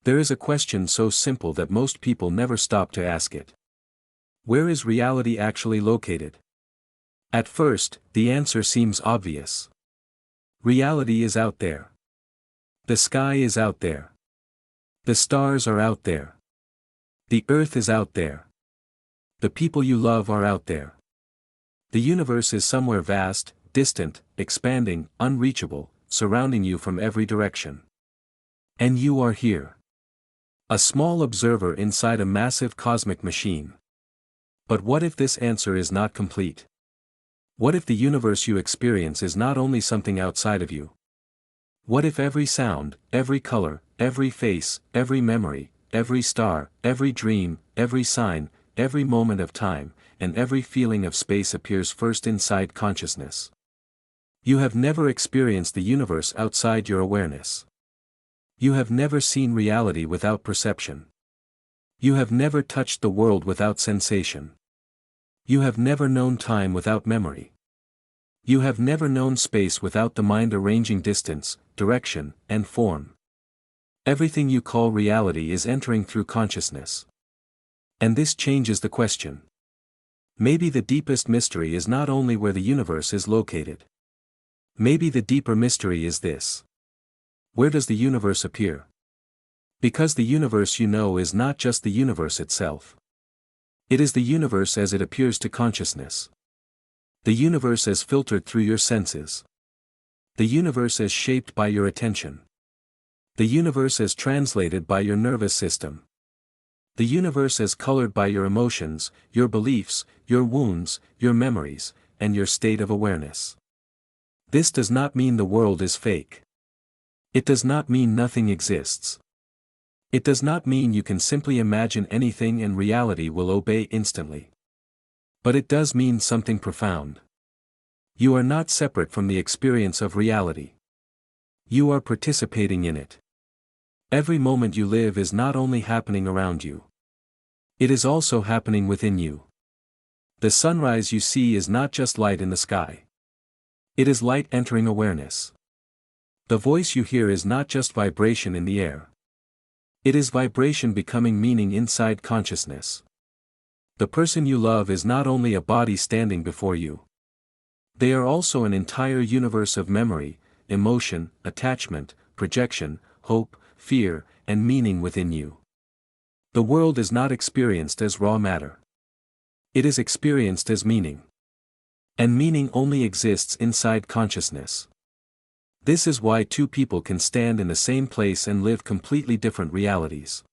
There is a question so simple that most people never stop to ask it. Where is reality actually located? At first, the answer seems obvious. Reality is out there. The sky is out there. The stars are out there. The earth is out there. The people you love are out there. The universe is somewhere vast, distant, expanding, unreachable, surrounding you from every direction. And you are here. A small observer inside a massive cosmic machine. But what if this answer is not complete? What if the universe you experience is not only something outside of you? What if every sound, every color, every face, every memory, every star, every dream, every sign, every moment of time, and every feeling of space appears first inside consciousness? You have never experienced the universe outside your awareness. You have never seen reality without perception. You have never touched the world without sensation. You have never known time without memory. You have never known space without the mind arranging distance, direction, and form. Everything you call reality is entering through consciousness. And this changes the question. Maybe the deepest mystery is not only where the universe is located. Maybe the deeper mystery is this. Where does the universe appear? Because the universe you know is not just the universe itself. It is the universe as it appears to consciousness. The universe as filtered through your senses. The universe as shaped by your attention. The universe as translated by your nervous system. The universe as colored by your emotions, your beliefs, your wounds, your memories, and your state of awareness. This does not mean the world is fake. It does not mean nothing exists. It does not mean you can simply imagine anything and reality will obey instantly. But it does mean something profound. You are not separate from the experience of reality. You are participating in it. Every moment you live is not only happening around you. It is also happening within you. The sunrise you see is not just light in the sky. It is light entering awareness. The voice you hear is not just vibration in the air. It is vibration becoming meaning inside consciousness. The person you love is not only a body standing before you. They are also an entire universe of memory, emotion, attachment, projection, hope, fear, and meaning within you. The world is not experienced as raw matter. It is experienced as meaning. And meaning only exists inside consciousness. This is why two people can stand in the same place and live completely different realities.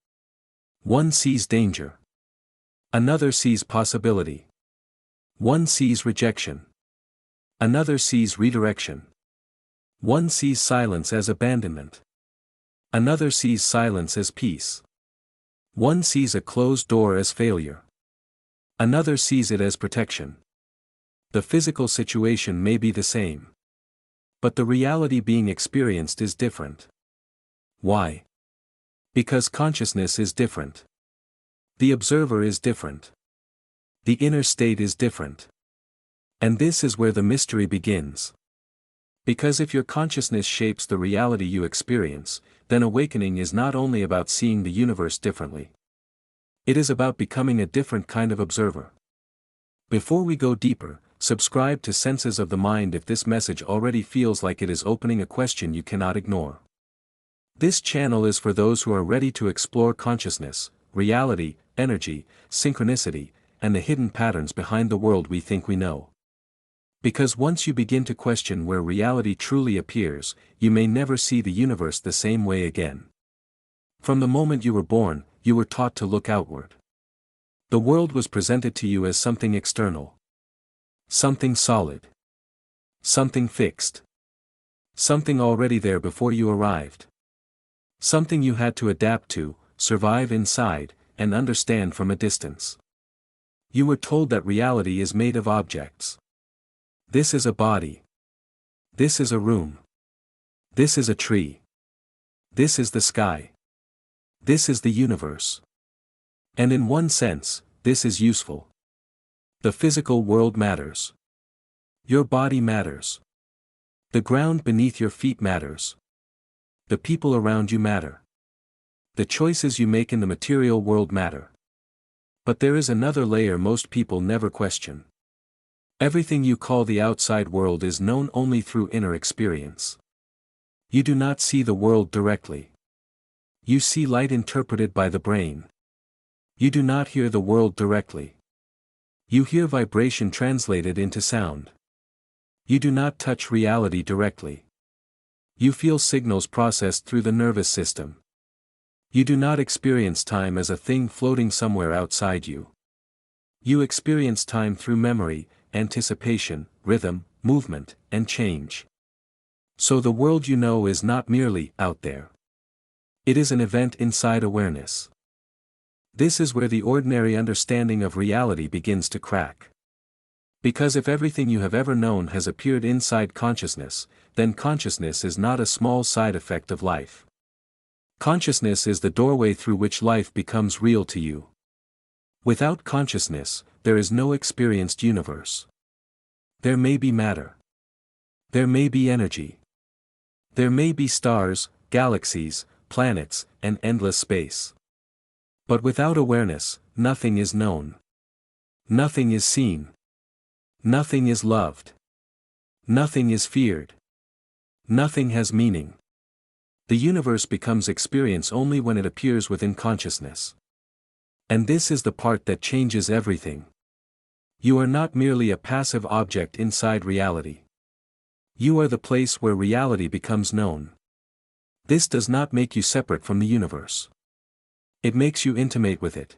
One sees danger. Another sees possibility. One sees rejection. Another sees redirection. One sees silence as abandonment. Another sees silence as peace. One sees a closed door as failure. Another sees it as protection. The physical situation may be the same. But the reality being experienced is different. Why? Because consciousness is different. The observer is different. The inner state is different. And this is where the mystery begins. Because if your consciousness shapes the reality you experience, then awakening is not only about seeing the universe differently. It is about becoming a different kind of observer. Before we go deeper, subscribe to Senses of the Mind if this message already feels like it is opening a question you cannot ignore. This channel is for those who are ready to explore consciousness, reality, energy, synchronicity, and the hidden patterns behind the world we think we know. Because once you begin to question where reality truly appears, you may never see the universe the same way again. From the moment you were born, you were taught to look outward. The world was presented to you as something external. Something solid. Something fixed. Something already there before you arrived. Something you had to adapt to, survive inside, and understand from a distance. You were told that reality is made of objects. This is a body. This is a room. This is a tree. This is the sky. This is the universe. And in one sense, this is useful. The physical world matters. Your body matters. The ground beneath your feet matters. The people around you matter. The choices you make in the material world matter. But there is another layer most people never question. Everything you call the outside world is known only through inner experience. You do not see the world directly. You see light interpreted by the brain. You do not hear the world directly. You hear vibration translated into sound. You do not touch reality directly. You feel signals processed through the nervous system. You do not experience time as a thing floating somewhere outside you. You experience time through memory, anticipation, rhythm, movement, and change. So the world you know is not merely out there. It is an event inside awareness. This is where the ordinary understanding of reality begins to crack. Because if everything you have ever known has appeared inside consciousness, then consciousness is not a small side effect of life. Consciousness is the doorway through which life becomes real to you. Without consciousness, there is no experienced universe. There may be matter. There may be energy. There may be stars, galaxies, planets, and endless space. But without awareness, nothing is known. Nothing is seen. Nothing is loved. Nothing is feared. Nothing has meaning. The universe becomes experience only when it appears within consciousness. And this is the part that changes everything. You are not merely a passive object inside reality. You are the place where reality becomes known. This does not make you separate from the universe. It makes you intimate with it.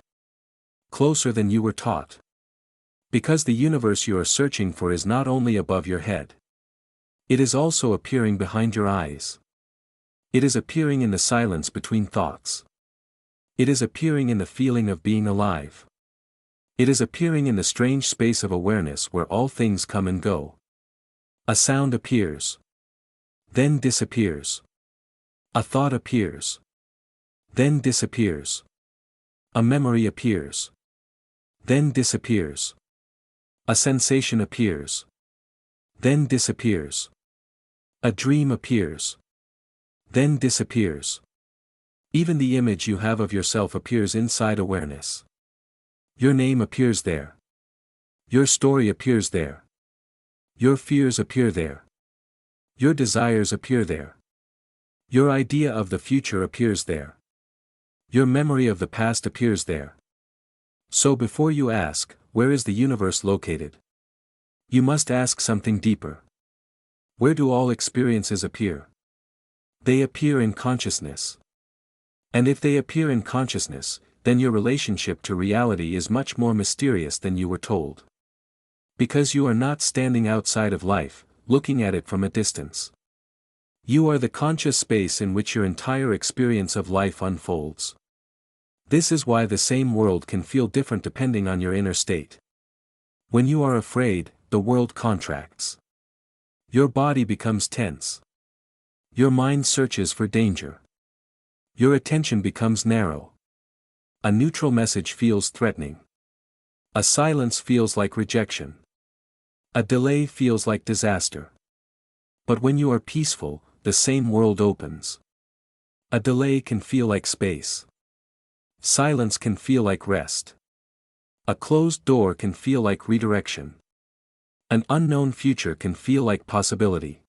Closer than you were taught. Because the universe you are searching for is not only above your head. It is also appearing behind your eyes. It is appearing in the silence between thoughts. It is appearing in the feeling of being alive. It is appearing in the strange space of awareness where all things come and go. A sound appears. Then disappears. A thought appears. Then disappears. A memory appears. Then disappears. A sensation appears. Then disappears. A dream appears. Then disappears. Even the image you have of yourself appears inside awareness. Your name appears there. Your story appears there. Your fears appear there. Your desires appear there. Your idea of the future appears there. Your memory of the past appears there. So before you ask, where is the universe located? You must ask something deeper. Where do all experiences appear? They appear in consciousness. And if they appear in consciousness, then your relationship to reality is much more mysterious than you were told. Because you are not standing outside of life, looking at it from a distance. You are the conscious space in which your entire experience of life unfolds. This is why the same world can feel different depending on your inner state. When you are afraid, the world contracts. Your body becomes tense. Your mind searches for danger. Your attention becomes narrow. A neutral message feels threatening. A silence feels like rejection. A delay feels like disaster. But when you are peaceful, the same world opens. A delay can feel like space. Silence can feel like rest. A closed door can feel like redirection. An unknown future can feel like possibility.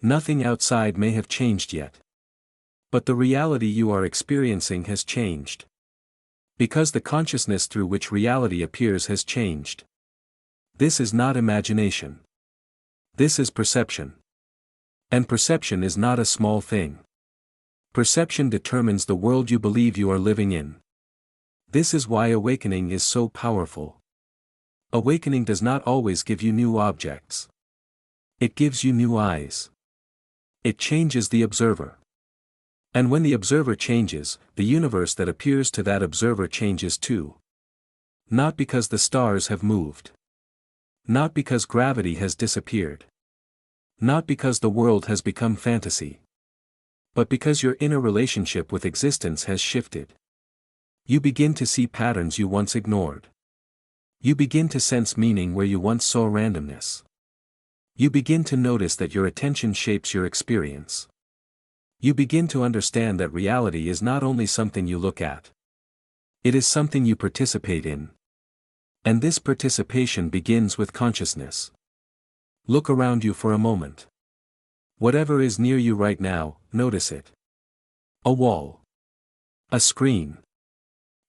Nothing outside may have changed yet. But the reality you are experiencing has changed. Because the consciousness through which reality appears has changed. This is not imagination. This is perception. And perception is not a small thing. Perception determines the world you believe you are living in. This is why awakening is so powerful. Awakening does not always give you new objects. It gives you new eyes. It changes the observer. And when the observer changes, the universe that appears to that observer changes too. Not because the stars have moved. Not because gravity has disappeared. Not because the world has become fantasy. But because your inner relationship with existence has shifted. You begin to see patterns you once ignored. You begin to sense meaning where you once saw randomness. You begin to notice that your attention shapes your experience. You begin to understand that reality is not only something you look at. It is something you participate in. And this participation begins with consciousness. Look around you for a moment. Whatever is near you right now, notice it. A wall. A screen.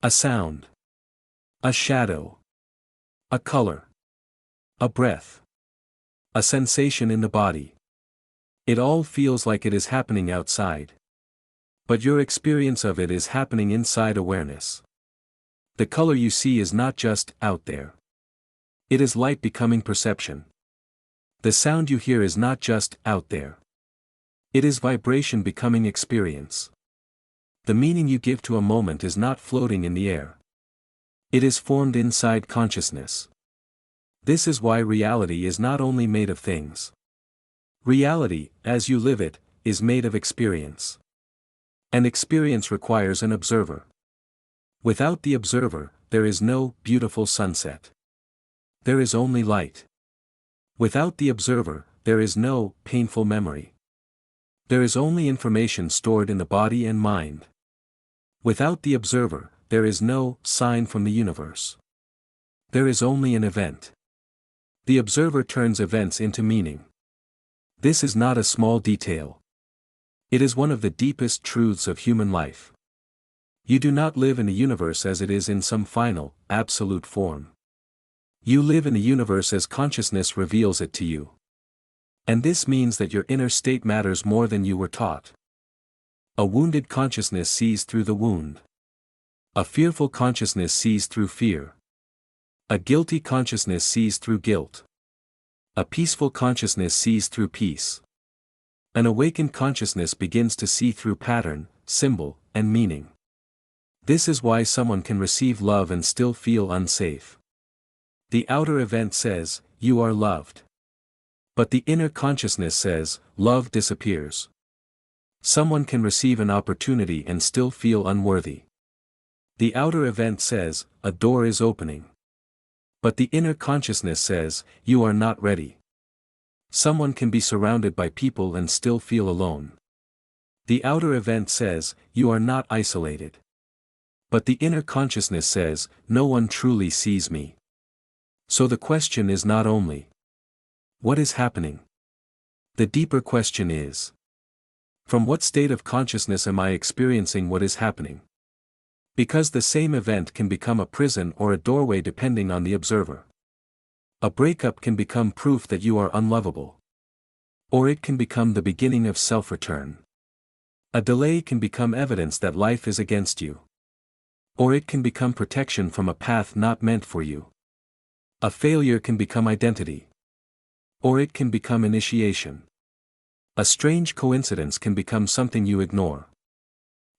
A sound. A shadow. A color. A breath. A sensation in the body. It all feels like it is happening outside. But your experience of it is happening inside awareness. The color you see is not just out there. It is light becoming perception. The sound you hear is not just out there. It is vibration becoming experience. The meaning you give to a moment is not floating in the air. It is formed inside consciousness. This is why reality is not only made of things. Reality, as you live it, is made of experience. And experience requires an observer. Without the observer, there is no beautiful sunset. There is only light. Without the observer, there is no painful memory. There is only information stored in the body and mind. Without the observer, there is no sign from the universe. There is only an event. The observer turns events into meaning. This is not a small detail. It is one of the deepest truths of human life. You do not live in the universe as it is in some final, absolute form. You live in the universe as consciousness reveals it to you. And this means that your inner state matters more than you were taught. A wounded consciousness sees through the wound. A fearful consciousness sees through fear. A guilty consciousness sees through guilt. A peaceful consciousness sees through peace. An awakened consciousness begins to see through pattern, symbol, and meaning. This is why someone can receive love and still feel unsafe. The outer event says, "You are loved." But the inner consciousness says, "Love disappears." Someone can receive an opportunity and still feel unworthy. The outer event says, "A door is opening." But the inner consciousness says, "You are not ready." Someone can be surrounded by people and still feel alone. The outer event says, "You are not isolated." But the inner consciousness says, "No one truly sees me." So the question is not only, what is happening? The deeper question is, from what state of consciousness am I experiencing what is happening? Because the same event can become a prison or a doorway depending on the observer. A breakup can become proof that you are unlovable. Or it can become the beginning of self-return. A delay can become evidence that life is against you. Or it can become protection from a path not meant for you. A failure can become identity. Or it can become initiation. A strange coincidence can become something you ignore.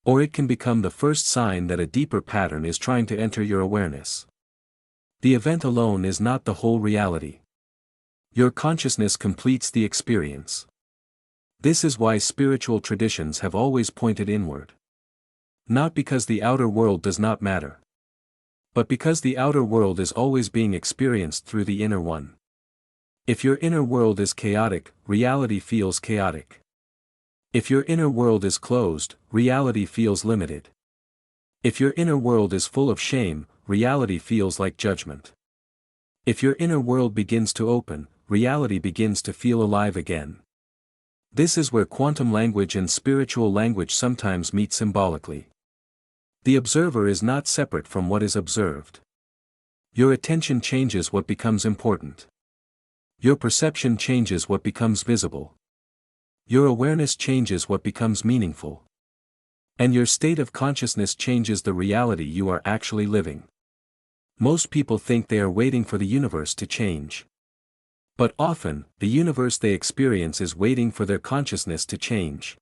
Or it can become the first sign that a deeper pattern is trying to enter your awareness. The event alone is not the whole reality. Your consciousness completes the experience. This is why spiritual traditions have always pointed inward. Not because the outer world does not matter. But because the outer world is always being experienced through the inner one. If your inner world is chaotic, reality feels chaotic. If your inner world is closed, reality feels limited. If your inner world is full of shame, reality feels like judgment. If your inner world begins to open, reality begins to feel alive again. This is where quantum language and spiritual language sometimes meet symbolically. The observer is not separate from what is observed. Your attention changes what becomes important. Your perception changes what becomes visible. Your awareness changes what becomes meaningful. And your state of consciousness changes the reality you are actually living. Most people think they are waiting for the universe to change. But often, the universe they experience is waiting for their consciousness to change.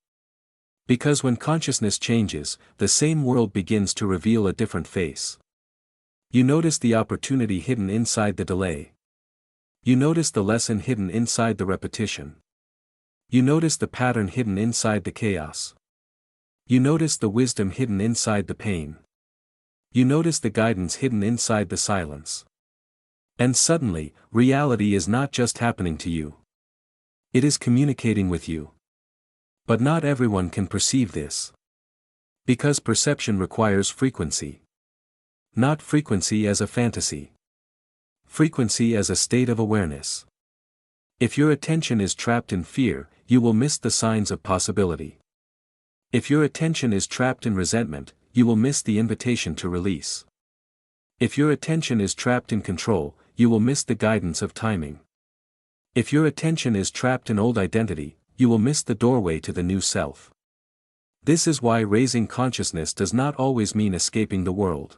Because when consciousness changes, the same world begins to reveal a different face. You notice the opportunity hidden inside the delay. You notice the lesson hidden inside the repetition. You notice the pattern hidden inside the chaos. You notice the wisdom hidden inside the pain. You notice the guidance hidden inside the silence. And suddenly, reality is not just happening to you. It is communicating with you. But not everyone can perceive this. Because perception requires frequency. Not frequency as a fantasy. Frequency as a state of awareness. If your attention is trapped in fear, you will miss the signs of possibility. If your attention is trapped in resentment, you will miss the invitation to release. If your attention is trapped in control, you will miss the guidance of timing. If your attention is trapped in old identity, you will miss the doorway to the new self. This is why raising consciousness does not always mean escaping the world.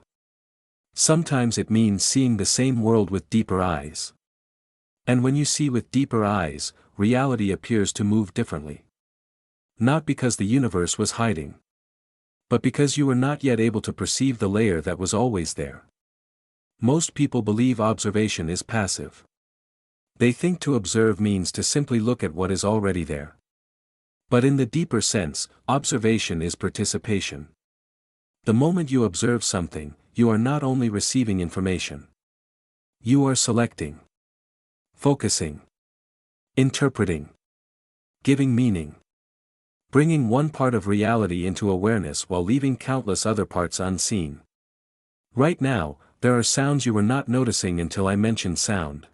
Sometimes it means seeing the same world with deeper eyes. And when you see with deeper eyes, reality appears to move differently. Not because the universe was hiding, but because you were not yet able to perceive the layer that was always there. Most people believe observation is passive. They think to observe means to simply look at what is already there. But in the deeper sense, observation is participation. The moment you observe something, you are not only receiving information. You are selecting, focusing, interpreting, giving meaning. Bringing one part of reality into awareness while leaving countless other parts unseen. Right now, there are sounds you were not noticing until I mentioned sound.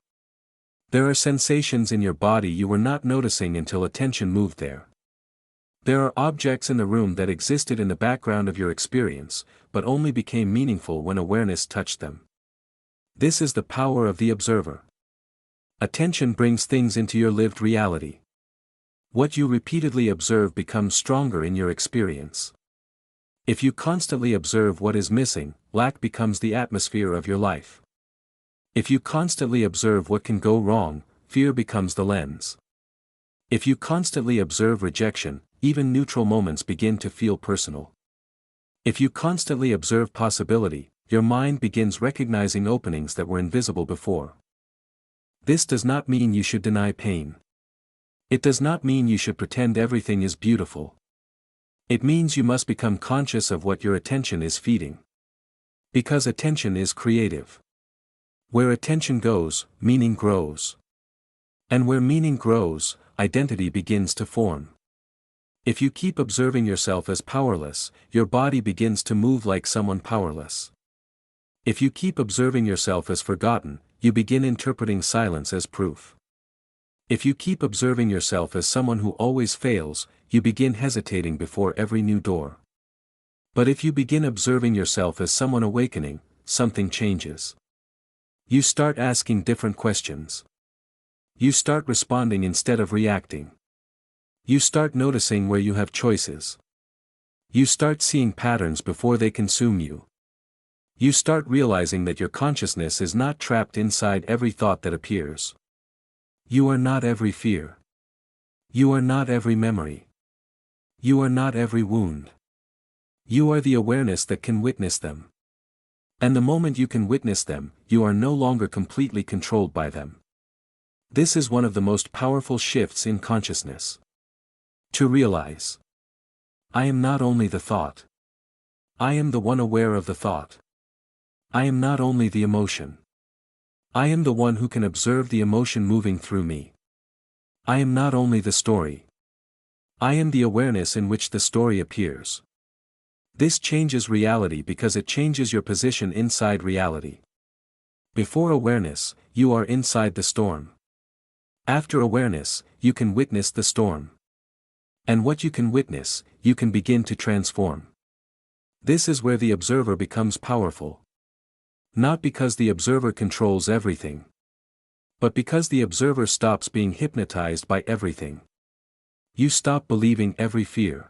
There are sensations in your body you were not noticing until attention moved there. There are objects in the room that existed in the background of your experience, but only became meaningful when awareness touched them. This is the power of the observer. Attention brings things into your lived reality. What you repeatedly observe becomes stronger in your experience. If you constantly observe what is missing, lack becomes the atmosphere of your life. If you constantly observe what can go wrong, fear becomes the lens. If you constantly observe rejection, even neutral moments begin to feel personal. If you constantly observe possibility, your mind begins recognizing openings that were invisible before. This does not mean you should deny pain. It does not mean you should pretend everything is beautiful. It means you must become conscious of what your attention is feeding. Because attention is creative. Where attention goes, meaning grows. And where meaning grows, identity begins to form. If you keep observing yourself as powerless, your body begins to move like someone powerless. If you keep observing yourself as forgotten, you begin interpreting silence as proof. If you keep observing yourself as someone who always fails, you begin hesitating before every new door. But if you begin observing yourself as someone awakening, something changes. You start asking different questions. You start responding instead of reacting. You start noticing where you have choices. You start seeing patterns before they consume you. You start realizing that your consciousness is not trapped inside every thought that appears. You are not every fear. You are not every memory. You are not every wound. You are the awareness that can witness them. And the moment you can witness them, you are no longer completely controlled by them. This is one of the most powerful shifts in consciousness. To realize, I am not only the thought. I am the one aware of the thought. I am not only the emotion. I am the one who can observe the emotion moving through me. I am not only the story. I am the awareness in which the story appears. This changes reality because it changes your position inside reality. Before awareness, you are inside the storm. After awareness, you can witness the storm. And what you can witness, you can begin to transform. This is where the observer becomes powerful. Not because the observer controls everything, but because the observer stops being hypnotized by everything. You stop believing every fear.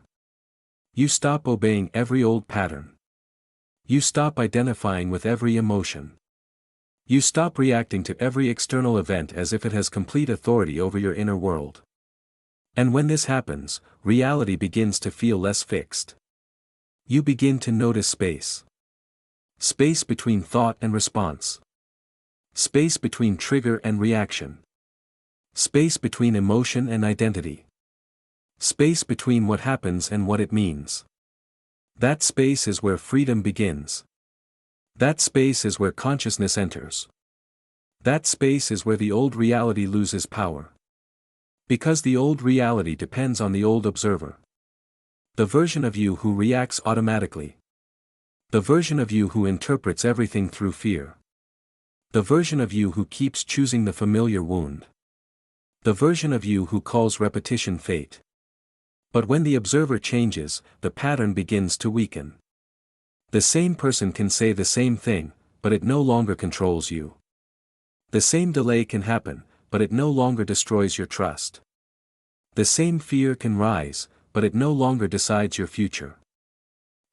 You stop obeying every old pattern. You stop identifying with every emotion. You stop reacting to every external event as if it has complete authority over your inner world. And when this happens, reality begins to feel less fixed. You begin to notice space. Space between thought and response. Space between trigger and reaction. Space between emotion and identity. Space between what happens and what it means. That space is where freedom begins. That space is where consciousness enters. That space is where the old reality loses power. Because the old reality depends on the old observer. The version of you who reacts automatically. The version of you who interprets everything through fear. The version of you who keeps choosing the familiar wound. The version of you who calls repetition fate. But when the observer changes, the pattern begins to weaken. The same person can say the same thing, but it no longer controls you. The same delay can happen, but it no longer destroys your trust. The same fear can rise, but it no longer decides your future.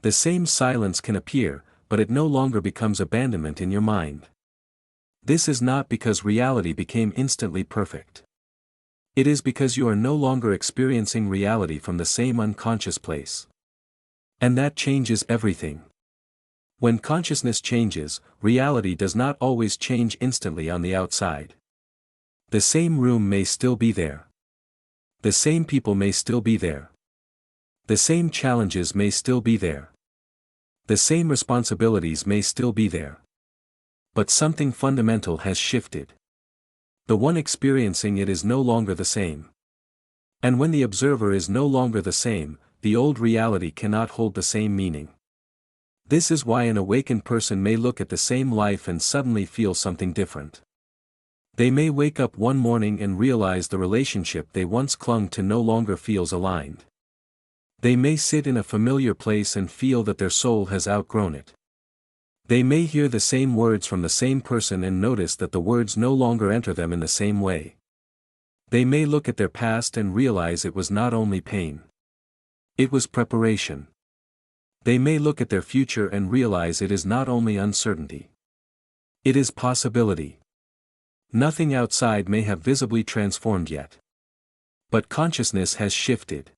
The same silence can appear, but it no longer becomes abandonment in your mind. This is not because reality became instantly perfect. It is because you are no longer experiencing reality from the same unconscious place. And that changes everything. When consciousness changes, reality does not always change instantly on the outside. The same room may still be there. The same people may still be there. The same challenges may still be there. The same responsibilities may still be there. But something fundamental has shifted. The one experiencing it is no longer the same. And when the observer is no longer the same, the old reality cannot hold the same meaning. This is why an awakened person may look at the same life and suddenly feel something different. They may wake up one morning and realize the relationship they once clung to no longer feels aligned. They may sit in a familiar place and feel that their soul has outgrown it. They may hear the same words from the same person and notice that the words no longer enter them in the same way. They may look at their past and realize it was not only pain. It was preparation. They may look at their future and realize it is not only uncertainty. It is possibility. Nothing outside may have visibly transformed yet. But consciousness has shifted.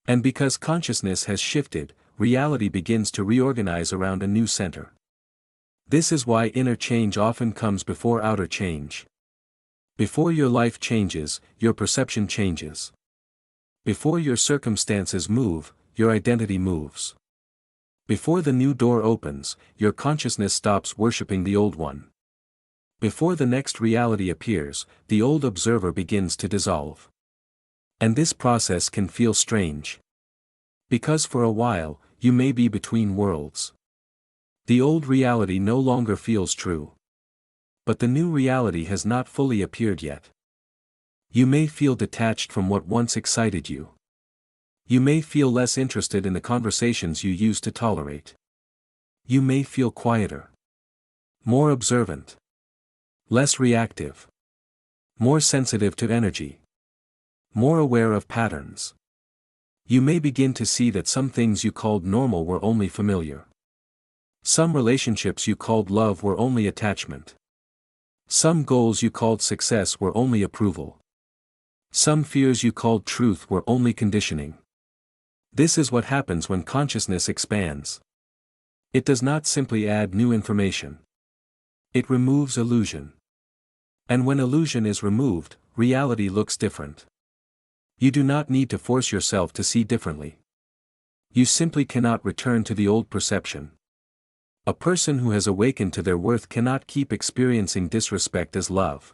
And because consciousness has shifted, reality begins to reorganize around a new center. This is why inner change often comes before outer change. Before your life changes, your perception changes. Before your circumstances move, your identity moves. Before the new door opens, your consciousness stops worshipping the old one. Before the next reality appears, the old observer begins to dissolve. And this process can feel strange. Because for a while, you may be between worlds. The old reality no longer feels true. But the new reality has not fully appeared yet. You may feel detached from what once excited you. You may feel less interested in the conversations you used to tolerate. You may feel quieter. More observant. Less reactive. More sensitive to energy. More aware of patterns. You may begin to see that some things you called normal were only familiar. Some relationships you called love were only attachment. Some goals you called success were only approval. Some fears you called truth were only conditioning. This is what happens when consciousness expands. It does not simply add new information. It removes illusion. And when illusion is removed, reality looks different. You do not need to force yourself to see differently. You simply cannot return to the old perception. A person who has awakened to their worth cannot keep experiencing disrespect as love.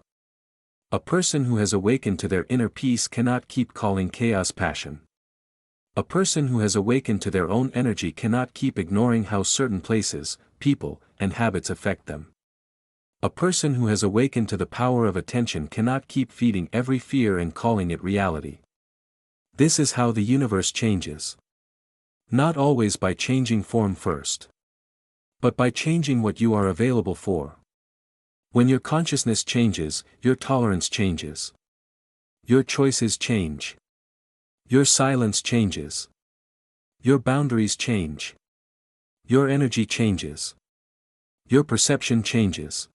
A person who has awakened to their inner peace cannot keep calling chaos passion. A person who has awakened to their own energy cannot keep ignoring how certain places, people, and habits affect them. A person who has awakened to the power of attention cannot keep feeding every fear and calling it reality. This is how the universe changes. Not always by changing form first, but by changing what you are available for. When your consciousness changes, your tolerance changes. Your choices change. Your silence changes. Your boundaries change. Your energy changes. Your perception changes.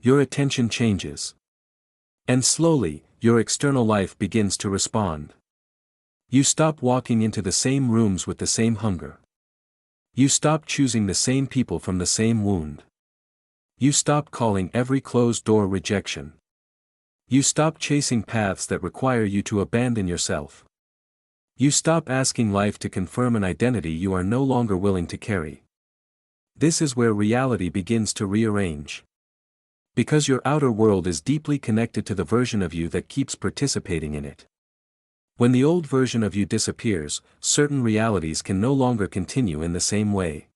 Your attention changes. And slowly, your external life begins to respond. You stop walking into the same rooms with the same hunger. You stop choosing the same people from the same wound. You stop calling every closed door rejection. You stop chasing paths that require you to abandon yourself. You stop asking life to confirm an identity you are no longer willing to carry. This is where reality begins to rearrange. Because your outer world is deeply connected to the version of you that keeps participating in it. When the old version of you disappears, certain realities can no longer continue in the same way.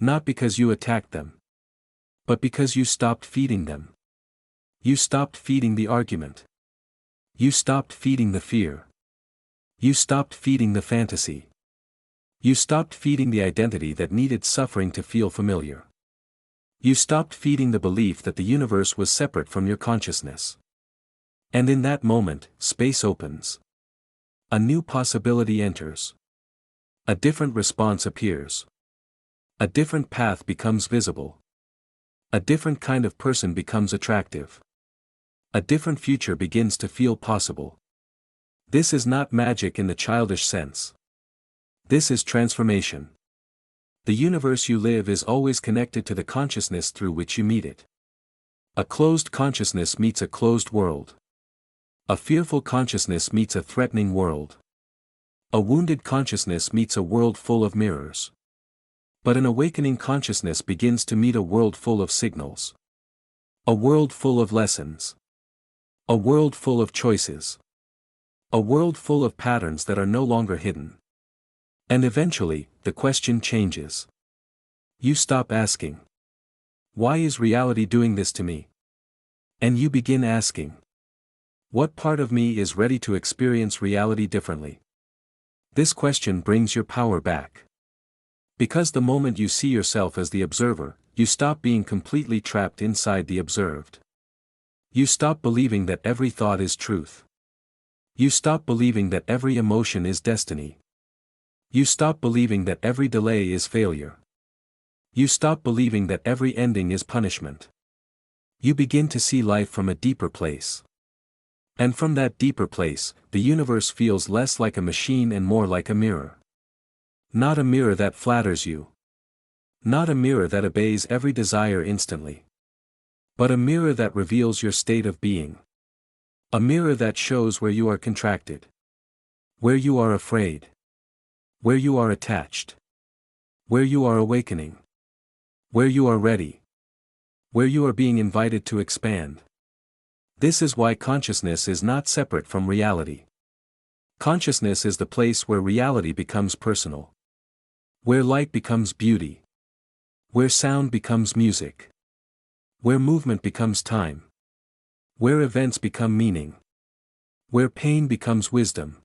Not because you attacked them, but because you stopped feeding them. You stopped feeding the argument. You stopped feeding the fear. You stopped feeding the fantasy. You stopped feeding the identity that needed suffering to feel familiar. You stopped feeding the belief that the universe was separate from your consciousness. And in that moment, space opens. A new possibility enters. A different response appears. A different path becomes visible. A different kind of person becomes attractive. A different future begins to feel possible. This is not magic in the childish sense. This is transformation. The universe you live is always connected to the consciousness through which you meet it. A closed consciousness meets a closed world. A fearful consciousness meets a threatening world. A wounded consciousness meets a world full of mirrors. But an awakening consciousness begins to meet a world full of signals. A world full of lessons. A world full of choices. A world full of patterns that are no longer hidden. And eventually, the question changes. You stop asking, "Why is reality doing this to me?" And you begin asking, "What part of me is ready to experience reality differently?" This question brings your power back. Because the moment you see yourself as the observer, you stop being completely trapped inside the observed. You stop believing that every thought is truth. You stop believing that every emotion is destiny. You stop believing that every delay is failure. You stop believing that every ending is punishment. You begin to see life from a deeper place. And from that deeper place, the universe feels less like a machine and more like a mirror. Not a mirror that flatters you. Not a mirror that obeys every desire instantly. But a mirror that reveals your state of being. A mirror that shows where you are contracted. Where you are afraid. Where you are attached. Where you are awakening. Where you are ready. Where you are being invited to expand. This is why consciousness is not separate from reality. Consciousness is the place where reality becomes personal. Where light becomes beauty. Where sound becomes music. Where movement becomes time. Where events become meaning. Where pain becomes wisdom.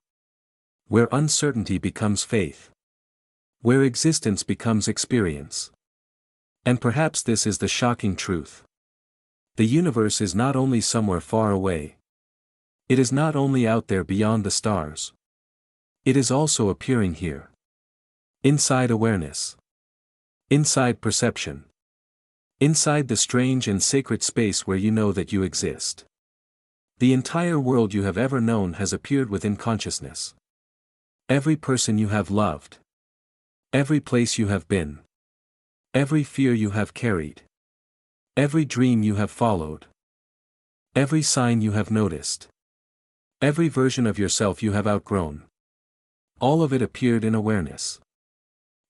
Where uncertainty becomes faith. Where existence becomes experience. And perhaps this is the shocking truth. The universe is not only somewhere far away. It is not only out there beyond the stars. It is also appearing here. Inside awareness. Inside perception. Inside the strange and sacred space where you know that you exist. The entire world you have ever known has appeared within consciousness. Every person you have loved. Every place you have been. Every fear you have carried. Every dream you have followed. Every sign you have noticed. Every version of yourself you have outgrown. All of it appeared in awareness.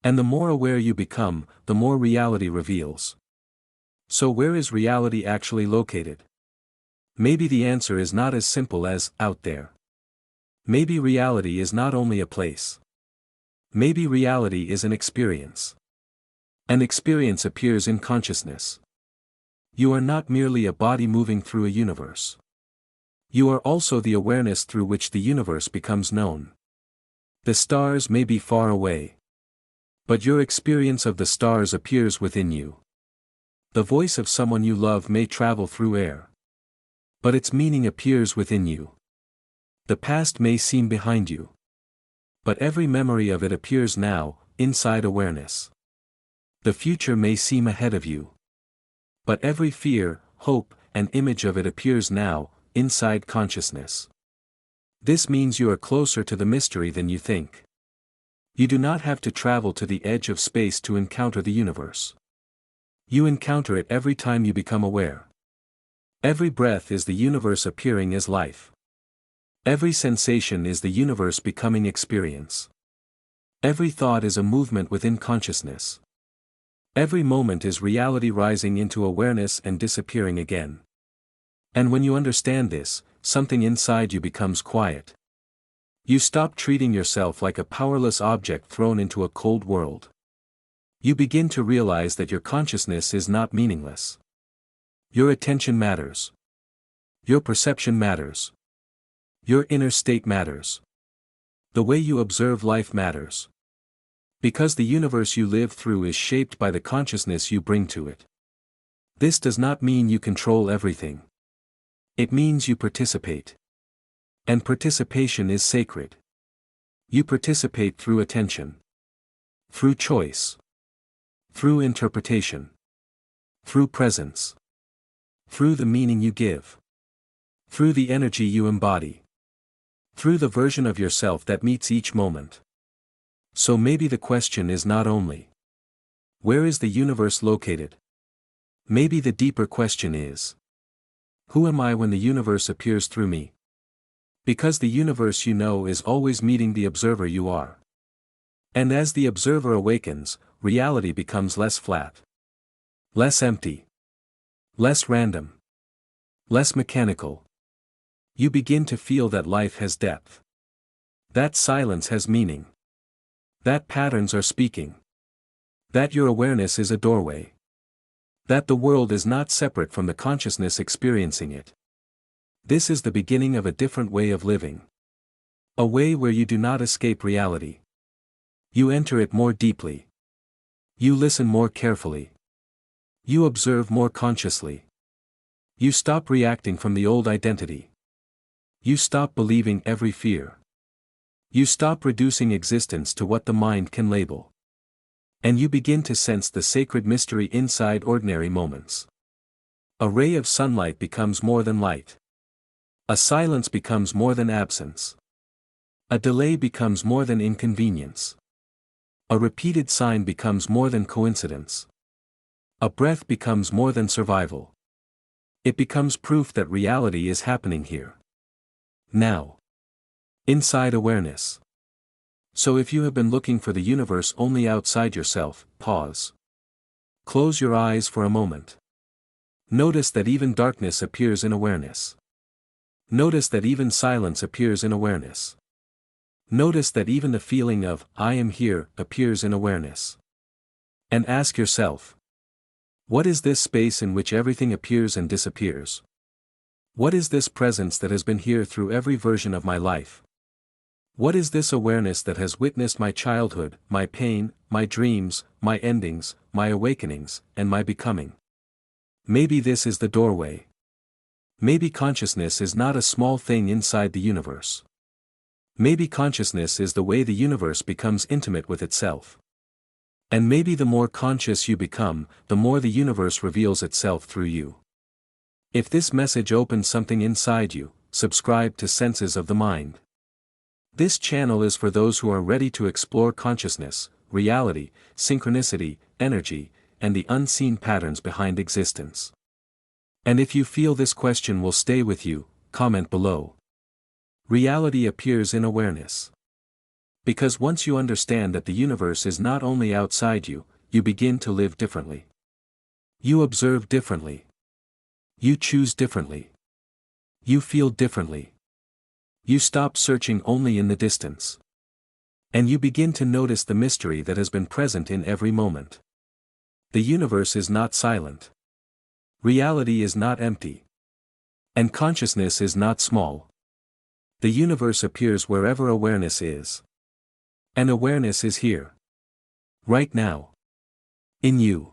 And the more aware you become, the more reality reveals. So where is reality actually located? Maybe the answer is not as simple as, out there. Maybe reality is not only a place. Maybe reality is an experience. An experience appears in consciousness. You are not merely a body moving through a universe. You are also the awareness through which the universe becomes known. The stars may be far away. But your experience of the stars appears within you. The voice of someone you love may travel through air. But its meaning appears within you. The past may seem behind you. But every memory of it appears now, inside awareness. The future may seem ahead of you. But every fear, hope, and image of it appears now, inside consciousness. This means you are closer to the mystery than you think. You do not have to travel to the edge of space to encounter the universe. You encounter it every time you become aware. Every breath is the universe appearing as life. Every sensation is the universe becoming experience. Every thought is a movement within consciousness. Every moment is reality rising into awareness and disappearing again. And when you understand this, something inside you becomes quiet. You stop treating yourself like a powerless object thrown into a cold world. You begin to realize that your consciousness is not meaningless. Your attention matters. Your perception matters. Your inner state matters. The way you observe life matters. Because the universe you live through is shaped by the consciousness you bring to it. This does not mean you control everything. It means you participate. And participation is sacred. You participate through attention. Through choice. Through interpretation. Through presence. Through the meaning you give. Through the energy you embody. Through the version of yourself that meets each moment. So maybe the question is not only, where is the universe located? Maybe the deeper question is, who am I when the universe appears through me? Because the universe you know is always meeting the observer you are. And as the observer awakens, reality becomes less flat. Less empty. Less random. Less mechanical. You begin to feel that life has depth. That silence has meaning. That patterns are speaking. That your awareness is a doorway. That the world is not separate from the consciousness experiencing it. This is the beginning of a different way of living. A way where you do not escape reality. You enter it more deeply. You listen more carefully. You observe more consciously. You stop reacting from the old identity. You stop believing every fear. You stop reducing existence to what the mind can label. And you begin to sense the sacred mystery inside ordinary moments. A ray of sunlight becomes more than light. A silence becomes more than absence. A delay becomes more than inconvenience. A repeated sign becomes more than coincidence. A breath becomes more than survival. It becomes proof that reality is happening here. Now. Inside awareness. So if you have been looking for the universe only outside yourself, pause. Close your eyes for a moment. Notice that even darkness appears in awareness. Notice that even silence appears in awareness. Notice that even the feeling of, I am here, appears in awareness. And ask yourself, what is this space in which everything appears and disappears? What is this presence that has been here through every version of my life? What is this awareness that has witnessed my childhood, my pain, my dreams, my endings, my awakenings, and my becoming? Maybe this is the doorway. Maybe consciousness is not a small thing inside the universe. Maybe consciousness is the way the universe becomes intimate with itself. And maybe the more conscious you become, the more the universe reveals itself through you. If this message opens something inside you, subscribe to Senses of the Mind. This channel is for those who are ready to explore consciousness, reality, synchronicity, energy, and the unseen patterns behind existence. And if you feel this question will stay with you, comment below. Reality appears in awareness. Because once you understand that the universe is not only outside you, you begin to live differently. You observe differently. You choose differently. You feel differently. You stop searching only in the distance. And you begin to notice the mystery that has been present in every moment. The universe is not silent. Reality is not empty. And consciousness is not small. The universe appears wherever awareness is. And awareness is here. Right now. In you.